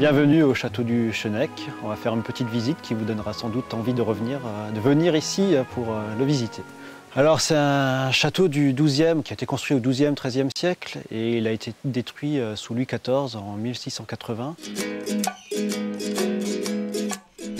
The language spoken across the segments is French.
Bienvenue au château du Chênec. On va faire une petite visite qui vous donnera sans doute envie de venir ici pour le visiter. Alors c'est un château du XIIe qui a été construit au XIIe, XIIIe siècle et il a été détruit sous Louis XIV en 1680.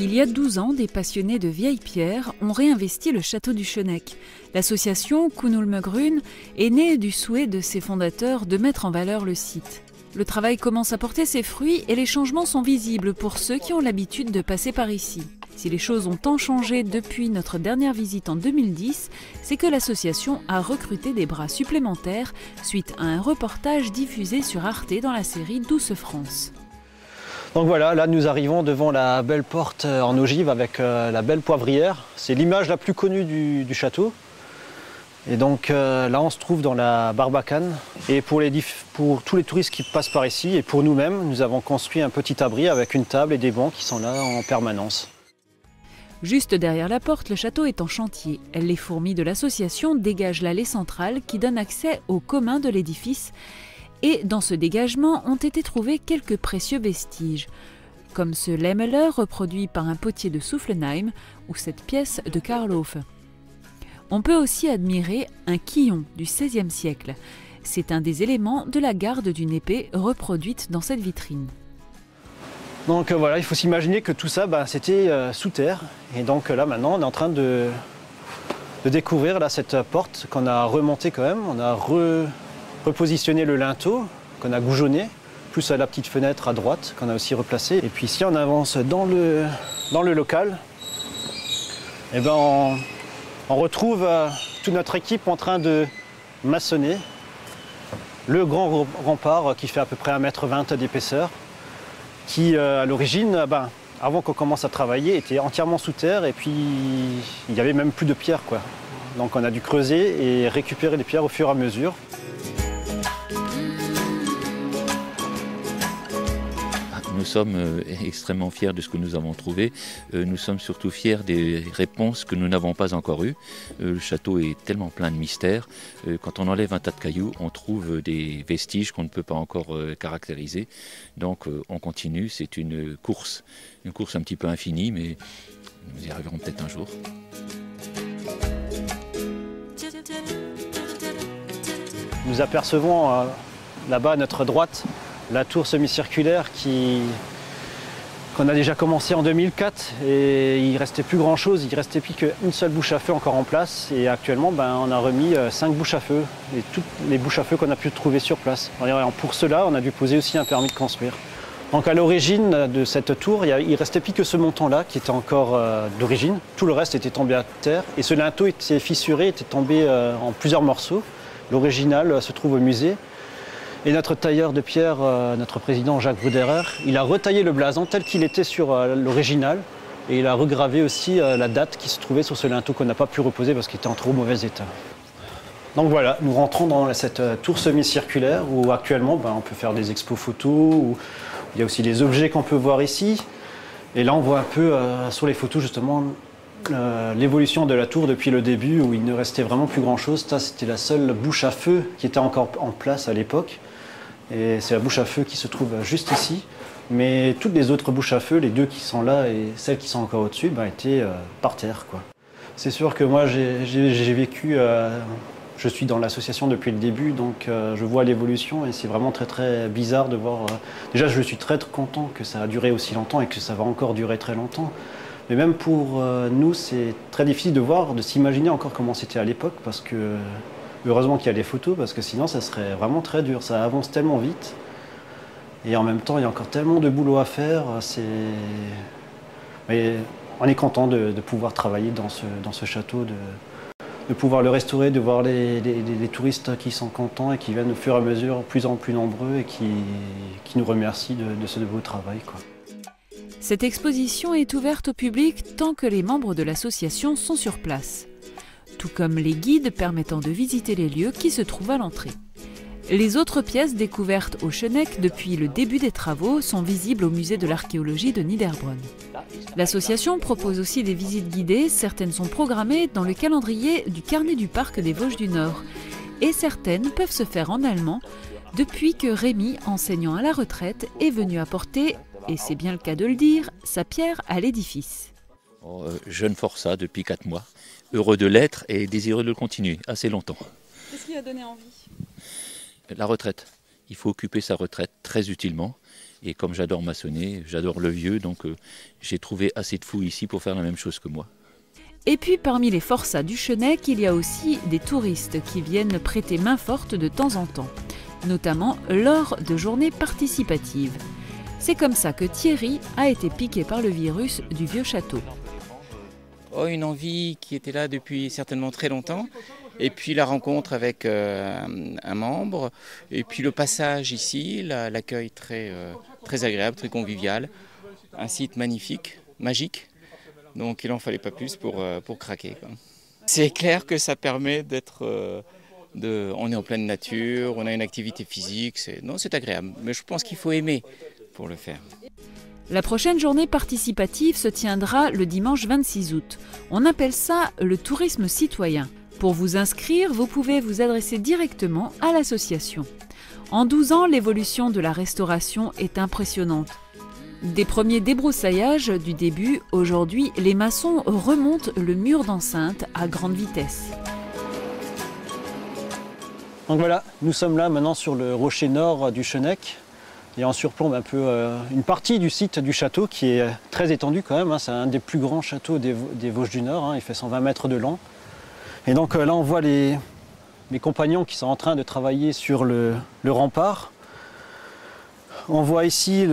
Il y a 12 ans, des passionnés de vieilles pierres ont réinvesti le château du Chênec. L'association Kunulmögrun est née du souhait de ses fondateurs de mettre en valeur le site. Le travail commence à porter ses fruits et les changements sont visibles pour ceux qui ont l'habitude de passer par ici. Si les choses ont tant changé depuis notre dernière visite en 2010, c'est que l'association a recruté des bras supplémentaires suite à un reportage diffusé sur Arte dans la série Douce France. Donc voilà, là nous arrivons devant la belle porte en ogive avec la belle poivrière. C'est l'image la plus connue du château. Et donc là on se trouve dans la Barbacane. Et pour tous les touristes qui passent par ici et pour nous-mêmes, nous avons construit un petit abri avec une table et des bancs qui sont là en permanence. Juste derrière la porte, le château est en chantier. Les fourmis de l'association dégagent l'allée centrale qui donne accès au commun de l'édifice. Et dans ce dégagement ont été trouvés quelques précieux vestiges, comme ce Lemmeler reproduit par un potier de Soufflenheim ou cette pièce de Karl Hofe. On peut aussi admirer un quillon du XVIe siècle. C'est un des éléments de la garde d'une épée reproduite dans cette vitrine. Donc voilà, il faut s'imaginer que tout ça, c'était sous terre. Et donc là maintenant, on est en train de découvrir là, cette porte qu'on a remontée quand même. On a repositionné le linteau qu'on a goujonné, plus à la petite fenêtre à droite qu'on a aussi replacée. Et puis si on avance dans le local, eh ben on retrouve toute notre équipe en train de maçonner le grand rempart qui fait à peu près 1,20 m d'épaisseur, qui à l'origine, avant qu'on commence à travailler, était entièrement sous terre et puis il n'y avait même plus de pierres, quoi. Donc on a dû creuser et récupérer les pierres au fur et à mesure. Nous sommes extrêmement fiers de ce que nous avons trouvé. Nous sommes surtout fiers des réponses que nous n'avons pas encore eues. Le château est tellement plein de mystères. Quand on enlève un tas de cailloux, on trouve des vestiges qu'on ne peut pas encore caractériser. Donc on continue. C'est une course un petit peu infinie, mais nous y arriverons peut-être un jour. Nous apercevons là-bas à notre droite la tour semi-circulaire qu'on a déjà commencé en 2004 et il ne restait plus grand chose, il ne restait plus qu'une seule bouche à feu encore en place et actuellement on a remis 5 bouches à feu et toutes les bouches à feu qu'on a pu trouver sur place. Pour cela on a dû poser aussi un permis de construire. Donc à l'origine de cette tour, il ne restait plus que ce montant-là qui était encore d'origine, tout le reste était tombé à terre et ce linteau était fissuré, était tombé en plusieurs morceaux. L'original se trouve au musée. Et notre tailleur de pierre, notre président Jacques Bruderer, il a retaillé le blason tel qu'il était sur l'original et il a regravé aussi la date qui se trouvait sur ce linteau qu'on n'a pas pu reposer parce qu'il était en trop mauvais état. Donc voilà, nous rentrons dans cette tour semi-circulaire où actuellement on peut faire des expos photos, où il y a aussi les objets qu'on peut voir ici. Et là on voit un peu sur les photos justement l'évolution de la tour depuis le début où il ne restait vraiment plus grand chose. Ça c'était la seule bouche à feu qui était encore en place à l'époque. Et c'est la bouche à feu qui se trouve juste ici. Mais toutes les autres bouches à feu, les deux qui sont là et celles qui sont encore au-dessus, étaient par terre, quoi. C'est sûr que moi j'ai vécu, je suis dans l'association depuis le début, donc je vois l'évolution et c'est vraiment très très bizarre de voir. Déjà je suis très content que ça a duré aussi longtemps et que ça va encore durer très longtemps. Mais même pour nous, c'est très difficile de voir, de s'imaginer encore comment c'était à l'époque, parce que heureusement qu'il y a les photos, parce que sinon ça serait vraiment très dur. Ça avance tellement vite, et en même temps il y a encore tellement de boulot à faire. Mais on est content de pouvoir travailler dans ce château, de pouvoir le restaurer, de voir les touristes qui sont contents et qui viennent au fur et à mesure de plus en plus nombreux et qui nous remercient de ce beau travail, quoi. Cette exposition est ouverte au public tant que les membres de l'association sont sur place, tout comme les guides permettant de visiter les lieux qui se trouvent à l'entrée. Les autres pièces découvertes au Chênec depuis le début des travaux sont visibles au musée de l'archéologie de Niederbronn. L'association propose aussi des visites guidées, certaines sont programmées dans le calendrier du carnet du parc des Vosges du Nord et certaines peuvent se faire en allemand depuis que Rémi, enseignant à la retraite, est venu apporter et c'est bien le cas de le dire, sa pierre à l'édifice. Jeune forçat depuis 4 mois, heureux de l'être et désireux de le continuer assez longtemps. Qu'est-ce qui a donné envie? La retraite. Il faut occuper sa retraite très utilement. Et comme j'adore maçonner, j'adore le vieux, donc j'ai trouvé assez de fous ici pour faire la même chose que moi. Et puis parmi les forçats du Chennec, il y a aussi des touristes qui viennent prêter main forte de temps en temps, notamment lors de journées participatives. C'est comme ça que Thierry a été piqué par le virus du vieux château. Une envie qui était là depuis certainement très longtemps, et puis la rencontre avec un membre, et puis le passage ici, l'accueil très agréable, très convivial, un site magnifique, magique, donc il n'en fallait pas plus pour craquer, quoi. C'est clair que ça permet d'être, on est en pleine nature, on a une activité physique, c'est agréable, mais je pense qu'il faut aimer pour le faire. La prochaine journée participative se tiendra le dimanche 26 août. On appelle ça le tourisme citoyen. Pour vous inscrire, vous pouvez vous adresser directement à l'association. En 12 ans, l'évolution de la restauration est impressionnante. Des premiers débrousaillages du début, aujourd'hui, les maçons remontent le mur d'enceinte à grande vitesse. Donc voilà, nous sommes là maintenant sur le rocher nord du Chennec. Et on surplombe un peu une partie du site du château qui est très étendu quand même, hein. C'est un des plus grands châteaux des Vosges du Nord, hein. Il fait 120 mètres de long. Et donc là on voit mes compagnons qui sont en train de travailler sur le rempart. On voit ici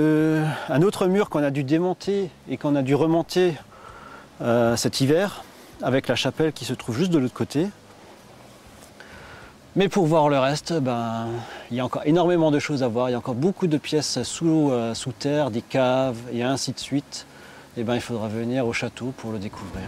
un autre mur qu'on a dû démonter et qu'on a dû remonter cet hiver avec la chapelle qui se trouve juste de l'autre côté. Mais pour voir le reste, il y a encore énormément de choses à voir. Il y a encore beaucoup de pièces sous terre, des caves et ainsi de suite. Et il faudra venir au château pour le découvrir.